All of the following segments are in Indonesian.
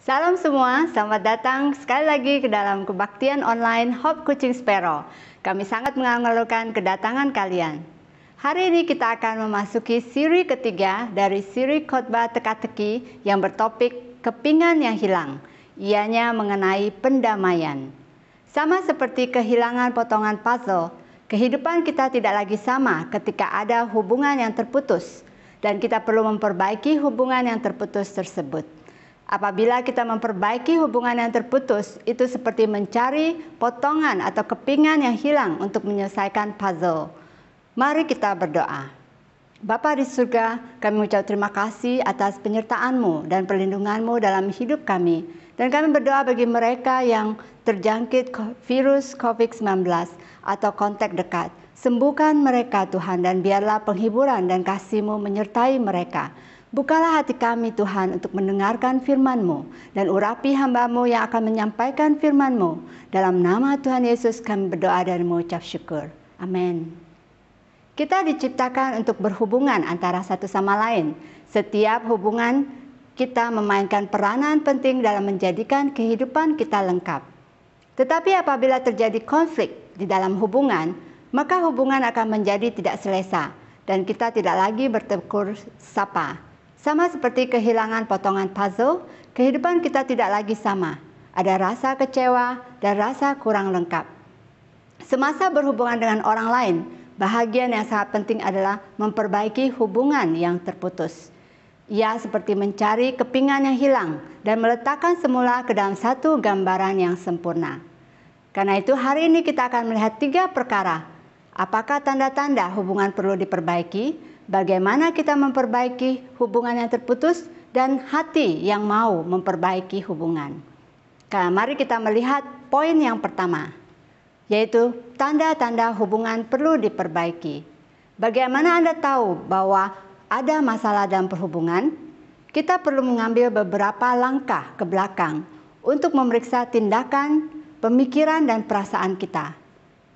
Salam semua, selamat datang sekali lagi ke dalam kebaktian online Hope Kucing Sparrow. Kami sangat mengagungkan kedatangan kalian. Hari ini kita akan memasuki siri ketiga dari siri khotbah teka-teki yang bertopik kepingan yang hilang. Ianya mengenai pendamaian. Sama seperti kehilangan potongan puzzle, kehidupan kita tidak lagi sama ketika ada hubungan yang terputus, dan kita perlu memperbaiki hubungan yang terputus tersebut. Apabila kita memperbaiki hubungan yang terputus, itu seperti mencari potongan atau kepingan yang hilang untuk menyelesaikan puzzle. Mari kita berdoa. Bapa di surga, kami mengucap terima kasih atas penyertaan-Mu dan perlindungan-Mu dalam hidup kami. Dan kami berdoa bagi mereka yang terjangkit virus COVID-19 atau kontak dekat. Sembuhkan mereka Tuhan, dan biarlah penghiburan dan kasih-Mu menyertai mereka. Bukalah hati kami Tuhan untuk mendengarkan firman-Mu, dan urapi hamba-Mu yang akan menyampaikan firman-Mu. Dalam nama Tuhan Yesus kami berdoa dan mengucap syukur. Amin. Kita diciptakan untuk berhubungan antara satu sama lain. Setiap hubungan kita memainkan peranan penting dalam menjadikan kehidupan kita lengkap. Tetapi apabila terjadi konflik di dalam hubungan, maka hubungan akan menjadi tidak selesa dan kita tidak lagi bertegur sapa. Sama seperti kehilangan potongan puzzle, kehidupan kita tidak lagi sama. Ada rasa kecewa dan rasa kurang lengkap. Semasa berhubungan dengan orang lain, bahagian yang sangat penting adalah memperbaiki hubungan yang terputus. Ia seperti mencari kepingan yang hilang dan meletakkan semula ke dalam satu gambaran yang sempurna. Karena itu hari ini kita akan melihat 3 perkara. Apakah tanda-tanda hubungan perlu diperbaiki? Bagaimana kita memperbaiki hubungan yang terputus? Dan hati yang mau memperbaiki hubungan. Mari kita melihat poin yang pertama, yaitu tanda-tanda hubungan perlu diperbaiki. Bagaimana Anda tahu bahwa ada masalah dalam perhubungan? Kita perlu mengambil beberapa langkah ke belakang untuk memeriksa tindakan, pemikiran, dan perasaan kita.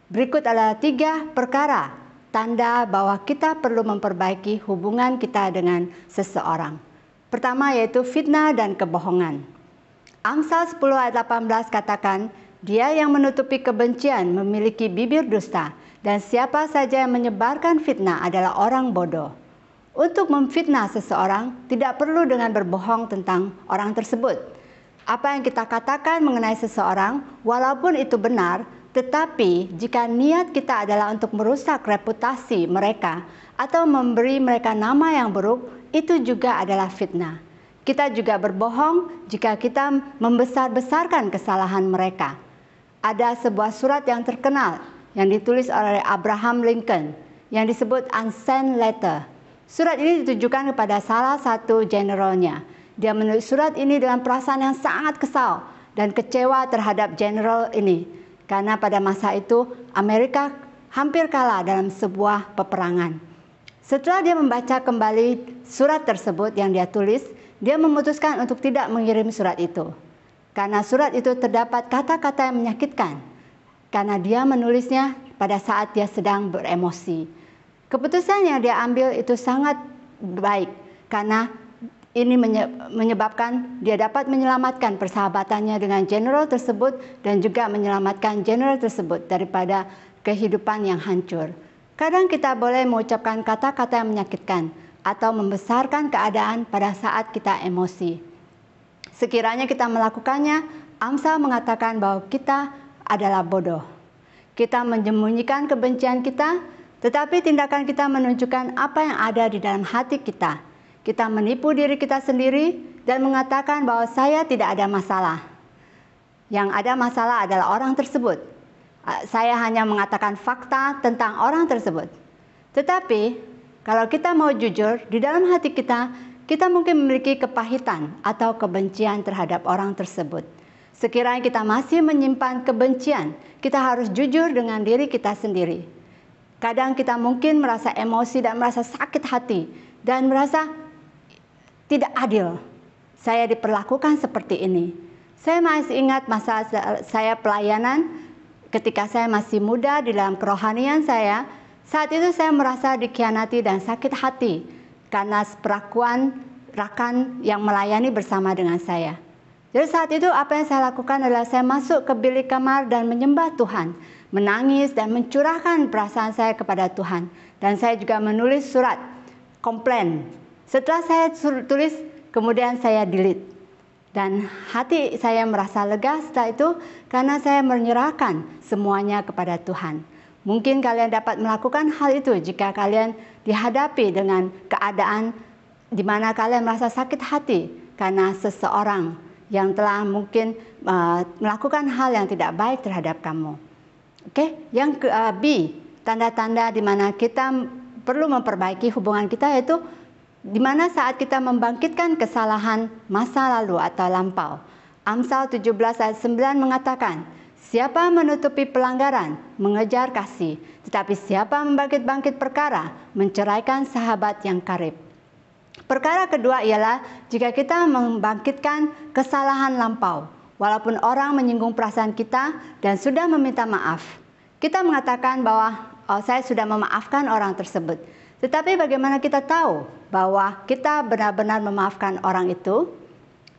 Berikut adalah 3 perkara tanda bahwa kita perlu memperbaiki hubungan kita dengan seseorang. Pertama yaitu fitnah dan kebohongan. Amsal 10 ayat 18 katakan, "Dia yang menutupi kebencian memiliki bibir dusta, dan siapa saja yang menyebarkan fitnah adalah orang bodoh." Untuk memfitnah seseorang tidak perlu dengan berbohong tentang orang tersebut. Apa yang kita katakan mengenai seseorang, walaupun itu benar, tetapi jika niat kita adalah untuk merusak reputasi mereka atau memberi mereka nama yang buruk, itu juga adalah fitnah. Kita juga berbohong jika kita membesar-besarkan kesalahan mereka. Ada sebuah surat yang terkenal yang ditulis oleh Abraham Lincoln yang disebut Unsent Letter. Surat ini ditujukan kepada salah satu generalnya. Dia menulis surat ini dengan perasaan yang sangat kesal dan kecewa terhadap general ini. Karena pada masa itu Amerika hampir kalah dalam sebuah peperangan. Setelah dia membaca kembali surat tersebut yang dia tulis, dia memutuskan untuk tidak mengirim surat itu. Karena surat itu terdapat kata-kata yang menyakitkan. Karena dia menulisnya pada saat dia sedang beremosi. Keputusan yang dia ambil itu sangat baik karena ini menyebabkan dia dapat menyelamatkan persahabatannya dengan jenderal tersebut dan juga menyelamatkan jenderal tersebut daripada kehidupan yang hancur. Kadang kita boleh mengucapkan kata-kata yang menyakitkan atau membesarkan keadaan pada saat kita emosi. Sekiranya kita melakukannya, Amsal mengatakan bahwa kita adalah bodoh. Kita menyembunyikan kebencian kita, tetapi tindakan kita menunjukkan apa yang ada di dalam hati kita. Kita menipu diri kita sendiri dan mengatakan bahwa saya tidak ada masalah. Yang ada masalah adalah orang tersebut. Saya hanya mengatakan fakta tentang orang tersebut. Tetapi kalau kita mau jujur, di dalam hati kita, kita mungkin memiliki kepahitan atau kebencian terhadap orang tersebut. Sekiranya kita masih menyimpan kebencian, kita harus jujur dengan diri kita sendiri. Kadang kita mungkin merasa emosi dan merasa sakit hati dan merasa tidak adil. Saya diperlakukan seperti ini. Saya masih ingat masa saya pelayanan ketika saya masih muda di dalam kerohanian saya. Saat itu saya merasa dikhianati dan sakit hati karena perlakuan rakan yang melayani bersama dengan saya. Jadi saat itu apa yang saya lakukan adalah saya masuk ke bilik kamar dan menyembah Tuhan, menangis dan mencurahkan perasaan saya kepada Tuhan. Dan saya juga menulis surat komplain. Setelah saya tulis, kemudian saya delete. Dan hati saya merasa lega setelah itu karena saya menyerahkan semuanya kepada Tuhan. Mungkin kalian dapat melakukan hal itu jika kalian dihadapi dengan keadaan di mana kalian merasa sakit hati karena seseorang yang telah mungkin melakukan hal yang tidak baik terhadap kamu. Oke, yang ke B, tanda-tanda di mana kita perlu memperbaiki hubungan kita yaitu di mana saat kita membangkitkan kesalahan masa lalu atau lampau. Amsal 17 ayat 9 mengatakan, siapa menutupi pelanggaran, mengejar kasih, tetapi siapa membangkit-bangkit perkara, menceraikan sahabat yang karib. Perkara kedua ialah jika kita membangkitkan kesalahan lampau, walaupun orang menyinggung perasaan kita dan sudah meminta maaf, kita mengatakan bahwa saya sudah memaafkan orang tersebut. Tetapi bagaimana kita tahu bahwa kita benar-benar memaafkan orang itu?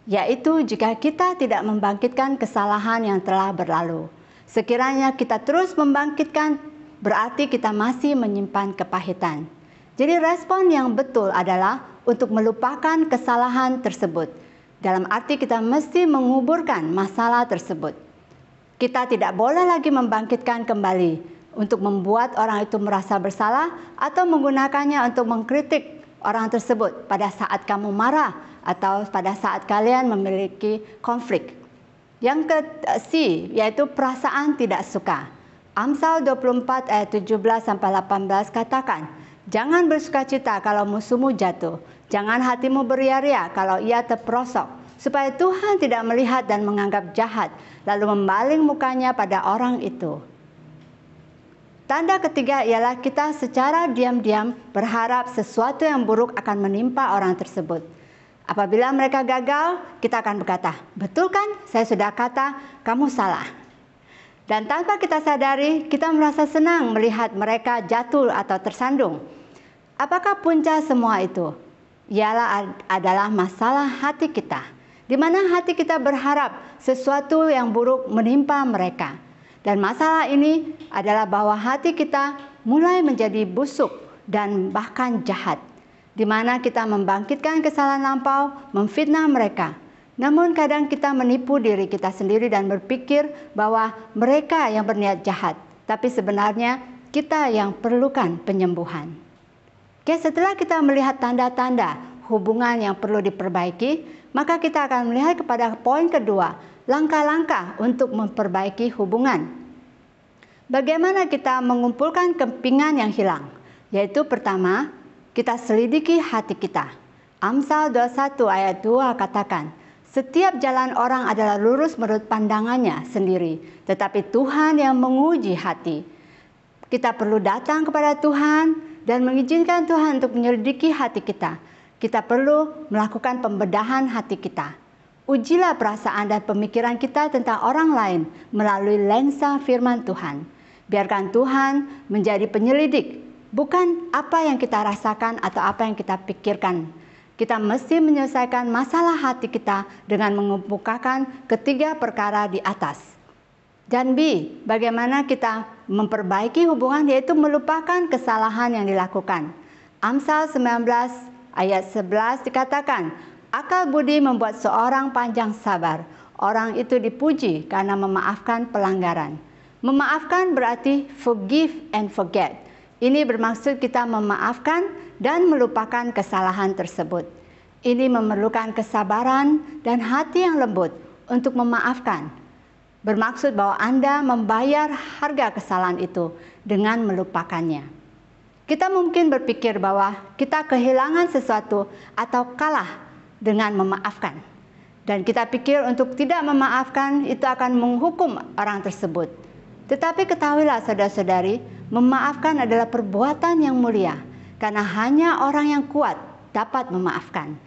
Yaitu jika kita tidak membangkitkan kesalahan yang telah berlalu. Sekiranya kita terus membangkitkan, berarti kita masih menyimpan kepahitan. Jadi respon yang betul adalah untuk melupakan kesalahan tersebut. Dalam arti kita mesti menguburkan masalah tersebut. Kita tidak boleh lagi membangkitkan kembali untuk membuat orang itu merasa bersalah atau menggunakannya untuk mengkritik orang tersebut pada saat kamu marah atau pada saat kalian memiliki konflik. Yang ke C yaitu perasaan tidak suka. Amsal 24 ayat 17 sampai 18 katakan, jangan bersukacita kalau musuhmu jatuh, jangan hatimu beria-ria kalau ia terperosok, supaya Tuhan tidak melihat dan menganggap jahat lalu membaling mukanya pada orang itu. Tanda ketiga ialah kita secara diam-diam berharap sesuatu yang buruk akan menimpa orang tersebut. Apabila mereka gagal, kita akan berkata, betul kan? Saya sudah kata, kamu salah. Dan tanpa kita sadari, kita merasa senang melihat mereka jatuh atau tersandung. Apakah punca semua itu? Ialah adalah masalah hati kita, di mana hati kita berharap sesuatu yang buruk menimpa mereka. Dan masalah ini adalah bahwa hati kita mulai menjadi busuk dan bahkan jahat, di mana kita membangkitkan kesalahan lampau, memfitnah mereka. Namun kadang kita menipu diri kita sendiri dan berpikir bahwa mereka yang berniat jahat, tapi sebenarnya kita yang perlukan penyembuhan. Oke, setelah kita melihat tanda-tanda hubungan yang perlu diperbaiki, maka kita akan melihat kepada poin kedua, langkah-langkah untuk memperbaiki hubungan. Bagaimana kita mengumpulkan kepingan yang hilang? Yaitu pertama, kita selidiki hati kita. Amsal 21 ayat 2 katakan, setiap jalan orang adalah lurus menurut pandangannya sendiri, tetapi Tuhan yang menguji hati. Kita perlu datang kepada Tuhan dan mengizinkan Tuhan untuk menyelidiki hati kita. Kita perlu melakukan pembedahan hati kita. Ujilah perasaan dan pemikiran kita tentang orang lain melalui lensa firman Tuhan. Biarkan Tuhan menjadi penyelidik, bukan apa yang kita rasakan atau apa yang kita pikirkan. Kita mesti menyelesaikan masalah hati kita dengan mengemukakan ketiga perkara di atas. Dan B, bagaimana kita memperbaiki hubungan, yaitu melupakan kesalahan yang dilakukan. Amsal 19 ayat 11 dikatakan, akal budi membuat seorang panjang sabar. Orang itu dipuji karena memaafkan pelanggaran. Memaafkan berarti forgive and forget. Ini bermaksud kita memaafkan dan melupakan kesalahan tersebut. Ini memerlukan kesabaran dan hati yang lembut untuk memaafkan. Bermaksud bahwa Anda membayar harga kesalahan itu dengan melupakannya. Kita mungkin berpikir bahwa kita kehilangan sesuatu atau kalah dengan memaafkan. Dan kita pikir untuk tidak memaafkan itu akan menghukum orang tersebut. Tetapi ketahuilah saudara-saudari, memaafkan adalah perbuatan yang mulia. Karena hanya orang yang kuat dapat memaafkan.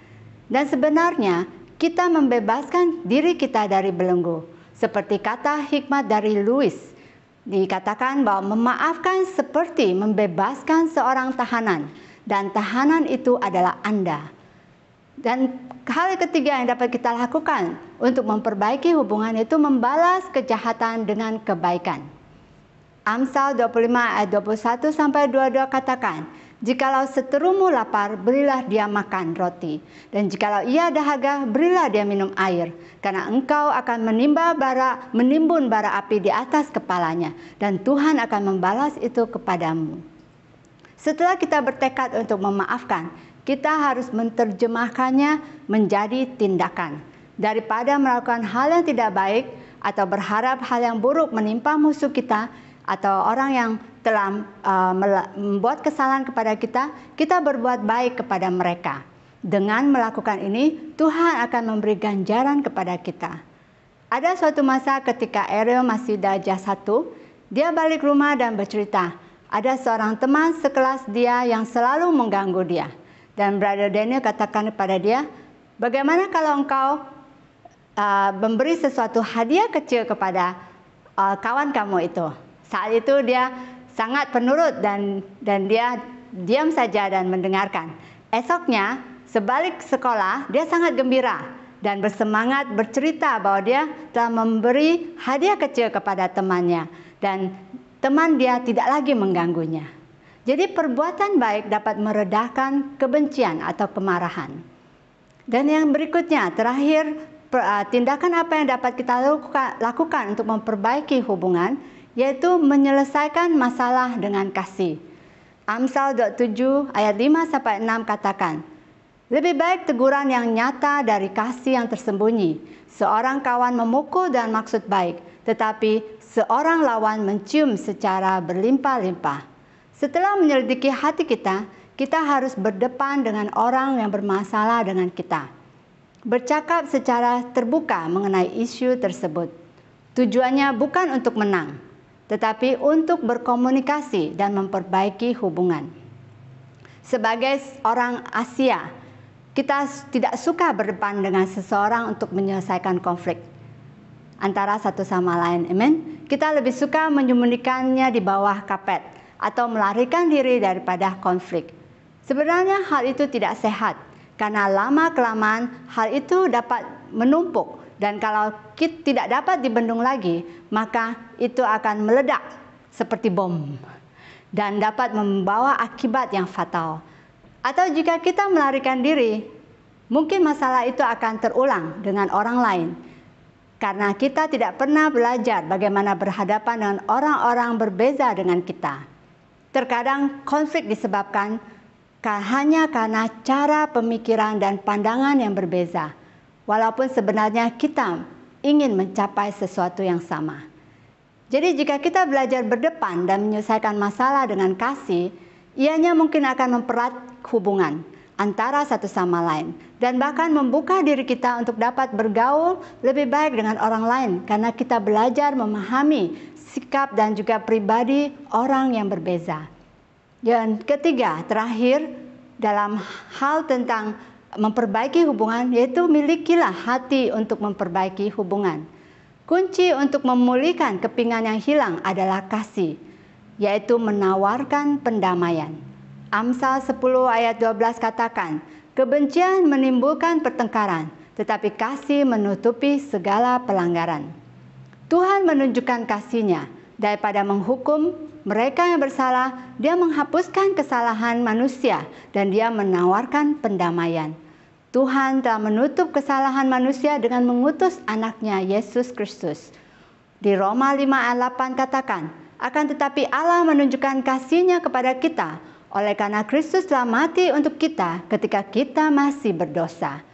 Dan sebenarnya kita membebaskan diri kita dari belenggu. Seperti kata hikmat dari Lewis, dikatakan bahwa memaafkan seperti membebaskan seorang tahanan. Dan tahanan itu adalah Anda. Dan hal ketiga yang dapat kita lakukan untuk memperbaiki hubungan itu membalas kejahatan dengan kebaikan. Amsal 25 ayat 21 sampai 22 katakan, "Jikalau seterumu lapar, berilah dia makan roti, dan jikalau ia dahaga, berilah dia minum air, karena engkau akan menimbun bara api di atas kepalanya, dan Tuhan akan membalas itu kepadamu." Setelah kita bertekad untuk memaafkan, kita harus menerjemahkannya menjadi tindakan. Daripada melakukan hal yang tidak baik atau berharap hal yang buruk menimpa musuh kita atau orang yang telah membuat kesalahan kepada kita, kita berbuat baik kepada mereka. Dengan melakukan ini, Tuhan akan memberi ganjaran kepada kita. Ada suatu masa ketika Ariel masih darjah 1, dia balik rumah dan bercerita, ada seorang teman sekelas dia yang selalu mengganggu dia. Dan Brother Daniel katakan kepada dia, bagaimana kalau engkau memberi sesuatu hadiah kecil kepada kawan kamu itu. Saat itu dia sangat penurut dan dia diam saja dan mendengarkan. Esoknya, sebalik sekolah, dia sangat gembira dan bersemangat bercerita bahwa dia telah memberi hadiah kecil kepada temannya. Dan teman dia tidak lagi mengganggunya. Jadi perbuatan baik dapat meredakan kebencian atau kemarahan. Dan yang berikutnya, terakhir, tindakan apa yang dapat kita lakukan untuk memperbaiki hubungan, yaitu menyelesaikan masalah dengan kasih. Amsal 27 ayat 5-6 katakan, lebih baik teguran yang nyata dari kasih yang tersembunyi. Seorang kawan memukul dan maksud baik, tetapi seorang lawan mencium secara berlimpah-limpah. Setelah menyelidiki hati kita, kita harus berdepan dengan orang yang bermasalah dengan kita. Bercakap secara terbuka mengenai isu tersebut. Tujuannya bukan untuk menang, tetapi untuk berkomunikasi dan memperbaiki hubungan. Sebagai orang Asia, kita tidak suka berdepan dengan seseorang untuk menyelesaikan konflik antara satu sama lain. Amen. Kita lebih suka menyembunyikannya di bawah kapet atau melarikan diri daripada konflik. Sebenarnya hal itu tidak sehat, karena lama-kelamaan hal itu dapat menumpuk, dan kalau tidak dapat dibendung lagi, maka itu akan meledak seperti bom dan dapat membawa akibat yang fatal. Atau jika kita melarikan diri, mungkin masalah itu akan terulang dengan orang lain, karena kita tidak pernah belajar bagaimana berhadapan dengan orang-orang berbeda dengan kita. Terkadang konflik disebabkan hanya karena cara pemikiran dan pandangan yang berbeza, walaupun sebenarnya kita ingin mencapai sesuatu yang sama. Jadi jika kita belajar berdepan dan menyelesaikan masalah dengan kasih, ianya mungkin akan mempererat hubungan antara satu sama lain, dan bahkan membuka diri kita untuk dapat bergaul lebih baik dengan orang lain, karena kita belajar memahami sikap dan juga pribadi orang yang berbeza. Dan ketiga, terakhir, dalam hal tentang memperbaiki hubungan, yaitu milikilah hati untuk memperbaiki hubungan. Kunci untuk memulihkan kepingan yang hilang adalah kasih, yaitu menawarkan pendamaian. Amsal 10 ayat 12 katakan, kebencian menimbulkan pertengkaran, tetapi kasih menutupi segala pelanggaran. Tuhan menunjukkan kasih-Nya. Daripada menghukum mereka yang bersalah, Dia menghapuskan kesalahan manusia dan Dia menawarkan pendamaian. Tuhan telah menutup kesalahan manusia dengan mengutus anaknya Yesus Kristus. Di Roma 5 ayat 8 katakan, akan tetapi Allah menunjukkan kasih-Nya kepada kita, oleh karena Kristus telah mati untuk kita ketika kita masih berdosa.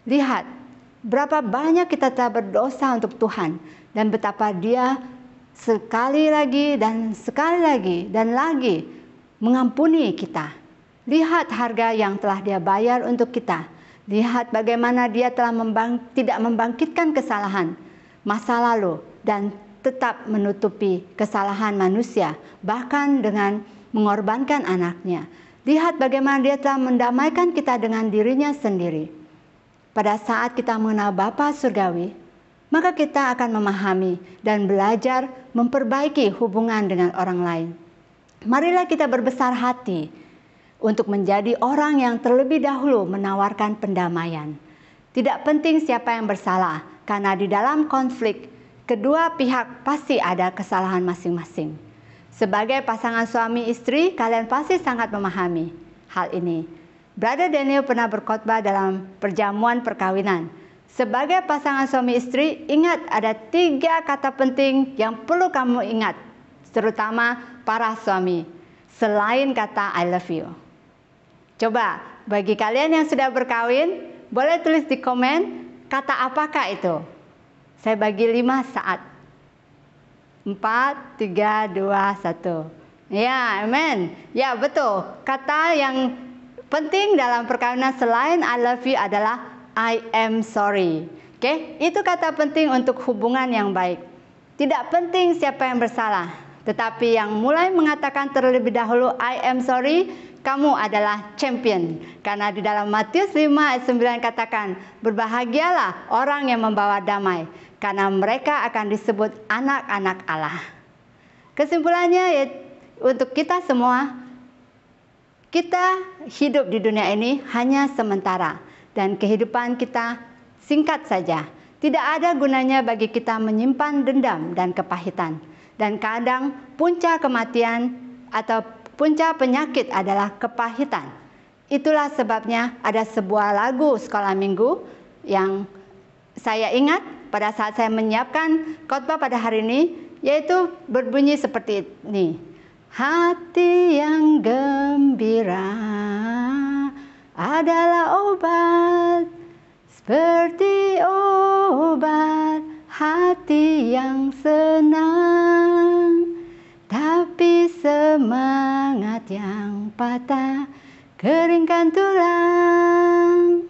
Lihat, berapa banyak kita telah berdosa untuk Tuhan, dan betapa Dia sekali lagi dan lagi mengampuni kita. Lihat harga yang telah Dia bayar untuk kita. Lihat bagaimana Dia telah tidak membangkitkan kesalahan masa lalu dan tetap menutupi kesalahan manusia, bahkan dengan mengorbankan anaknya. Lihat bagaimana Dia telah mendamaikan kita dengan diri-Nya sendiri. Pada saat kita mengenal Bapa Surgawi, maka kita akan memahami dan belajar memperbaiki hubungan dengan orang lain. Marilah kita berbesar hati untuk menjadi orang yang terlebih dahulu menawarkan pendamaian. Tidak penting siapa yang bersalah, karena di dalam konflik, kedua pihak pasti ada kesalahan masing-masing. Sebagai pasangan suami istri, kalian pasti sangat memahami hal ini. Brother Daniel pernah berkhotbah dalam perjamuan perkawinan. Sebagai pasangan suami istri, ingat ada 3 kata penting yang perlu kamu ingat, terutama para suami, selain kata I love you. Coba, bagi kalian yang sudah berkawin, boleh tulis di komen, kata apakah itu? Saya bagi 5 saat. 4, 3, 2, 1. Ya, amen. Ya, betul. Kata yang penting dalam perkawinan selain I love you adalah I am sorry. Oke, itu kata penting untuk hubungan yang baik. Tidak penting siapa yang bersalah, tetapi yang mulai mengatakan terlebih dahulu I am sorry, kamu adalah champion. Karena di dalam Matius 5 ayat 9 katakan, berbahagialah orang yang membawa damai, karena mereka akan disebut anak-anak Allah. Kesimpulannya ya, untuk kita semua, kita hidup di dunia ini hanya sementara, dan kehidupan kita singkat saja. Tidak ada gunanya bagi kita menyimpan dendam dan kepahitan. Dan kadang puncak kematian atau puncak penyakit adalah kepahitan. Itulah sebabnya ada sebuah lagu sekolah minggu yang saya ingat pada saat saya menyiapkan khotbah pada hari ini, yaitu berbunyi seperti ini. Hati yang gembira adalah obat, seperti obat hati yang senang. Tapi semangat yang patah keringkan tulang.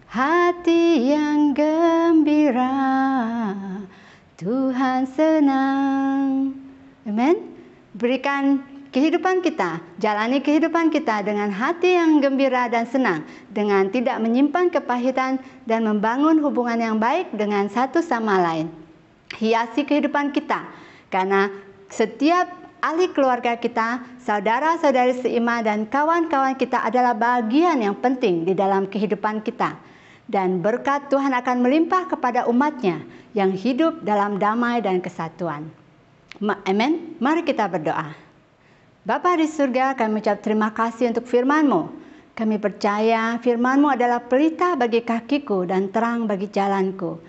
Hati yang gembira Tuhan senang. Amen. Berikan kehidupan kita, jalani kehidupan kita dengan hati yang gembira dan senang, dengan tidak menyimpan kepahitan dan membangun hubungan yang baik dengan satu sama lain. Hiasi kehidupan kita, karena setiap ahli keluarga kita, saudara-saudari seiman dan kawan-kawan kita adalah bagian yang penting di dalam kehidupan kita. Dan berkat Tuhan akan melimpah kepada umatnya yang hidup dalam damai dan kesatuan. Amin. Mari kita berdoa. Bapa di surga, kami ucap terima kasih untuk firman-Mu. Kami percaya firman-Mu adalah pelita bagi kakiku dan terang bagi jalanku.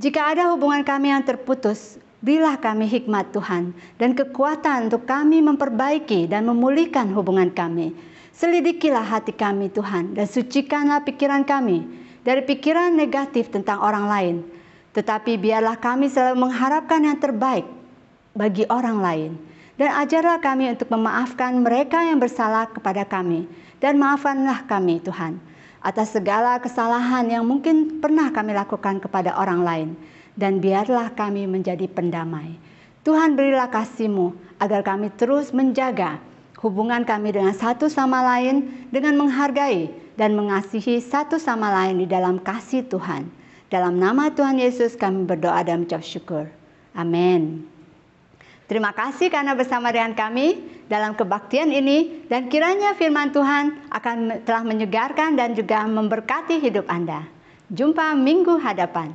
Jika ada hubungan kami yang terputus, berilah kami hikmat Tuhan dan kekuatan untuk kami memperbaiki dan memulihkan hubungan kami. Selidikilah hati kami Tuhan dan sucikanlah pikiran kami dari pikiran negatif tentang orang lain. Tetapi biarlah kami selalu mengharapkan yang terbaik bagi orang lain. Dan ajarlah kami untuk memaafkan mereka yang bersalah kepada kami. Dan maafkanlah kami Tuhan atas segala kesalahan yang mungkin pernah kami lakukan kepada orang lain. Dan biarlah kami menjadi pendamai. Tuhan berilah kasih-Mu agar kami terus menjaga hubungan kami dengan satu sama lain dengan menghargai dan mengasihi satu sama lain di dalam kasih Tuhan. Dalam nama Tuhan Yesus kami berdoa dan mengucap syukur. Amin. Terima kasih karena bersama dengan kami dalam kebaktian ini, dan kiranya firman Tuhan telah menyegarkan dan juga memberkati hidup Anda. Jumpa minggu hadapan.